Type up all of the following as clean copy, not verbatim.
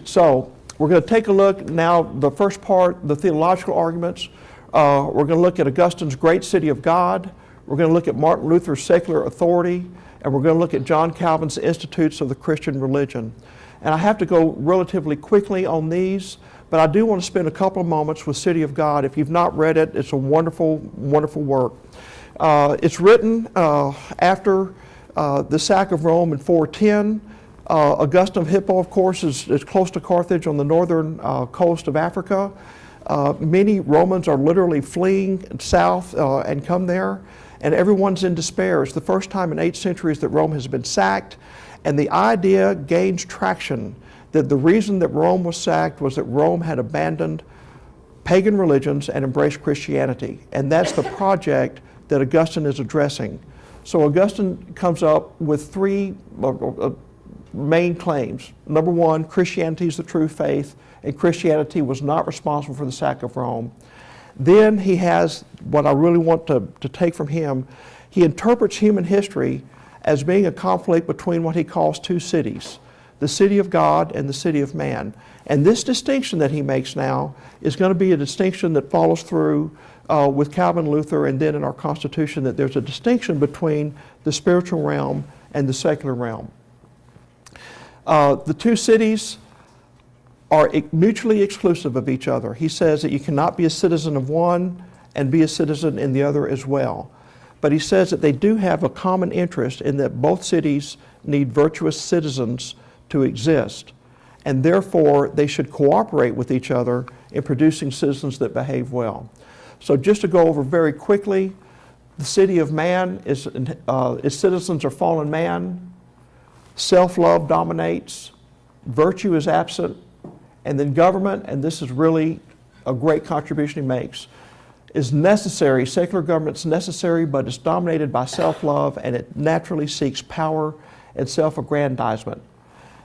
So we're going to take a look now, the first part, the theological arguments. We're going to look at Augustine's Great City of God. We're going to look at Martin Luther's secular authority, and we're going to look at John Calvin's Institutes of the Christian Religion. And I have to go relatively quickly on these, but I do want to spend a couple of moments with City of God. If you've not read it, it's a wonderful, wonderful work. It's written after the sack of Rome in 410. Augustine of Hippo, of course, is close to Carthage on the northern coast of Africa. Many Romans are literally fleeing south and come there, and everyone's in despair. It's the first time in 8 centuries that Rome has been sacked, and the idea gains traction that the reason that Rome was sacked was that Rome had abandoned pagan religions and embraced Christianity, and that's the project that Augustine is addressing. So Augustine comes up with 3 main claims. Number 1, Christianity is the true faith, and Christianity was not responsible for the sack of Rome. Then he has what I really want to take from him. He interprets human history as being a conflict between what he calls 2 cities, the city of God and the city of man. And this distinction that he makes now is going to be a distinction that follows through with Calvin, Luther, and then in our Constitution, that there's a distinction between the spiritual realm and the secular realm. The 2 cities are mutually exclusive of each other. He says that you cannot be a citizen of one and be a citizen in the other as well. But he says that they do have a common interest in that both cities need virtuous citizens to exist, and therefore they should cooperate with each other in producing citizens that behave well. So just to go over very quickly, the city of man its citizens are fallen man, self-love dominates, virtue is absent, and then government, and this is really a great contribution he makes, is necessary. Secular government's necessary, but it's dominated by self-love, and it naturally seeks power and self-aggrandizement.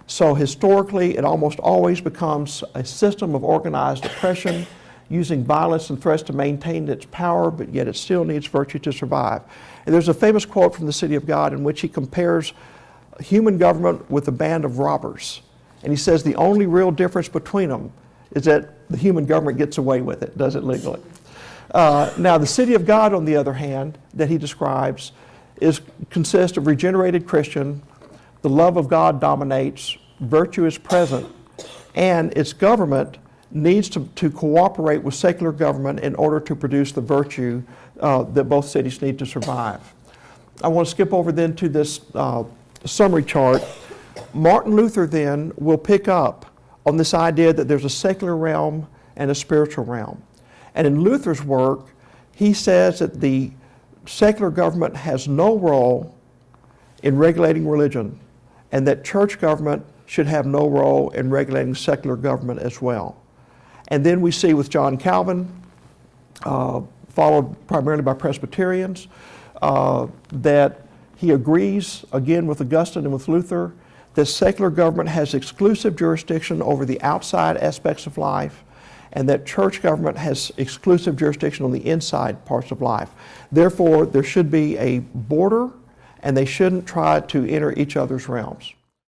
So historically, it almost always becomes a system of organized oppression, using violence and threats to maintain its power, but yet it still needs virtue to survive. And there's a famous quote from the City of God in which he compares human government with a band of robbers. And he says the only real difference between them is that the human government gets away with it, does it legally. Now the City of God, on the other hand, that he describes, consists of regenerated Christian, the love of God dominates, virtue is present, and its government needs to cooperate with secular government in order to produce the virtue that both cities need to survive. I want to skip over then to this summary chart. Martin Luther then will pick up on this idea that there's a secular realm and a spiritual realm. And in Luther's work, he says that the secular government has no role in regulating religion, and that church government should have no role in regulating secular government as well. And then we see with John Calvin, followed primarily by Presbyterians, that he agrees, again with Augustine and with Luther, that secular government has exclusive jurisdiction over the outside aspects of life, and that church government has exclusive jurisdiction on the inside parts of life. Therefore, there should be a border, and they shouldn't try to enter each other's realms.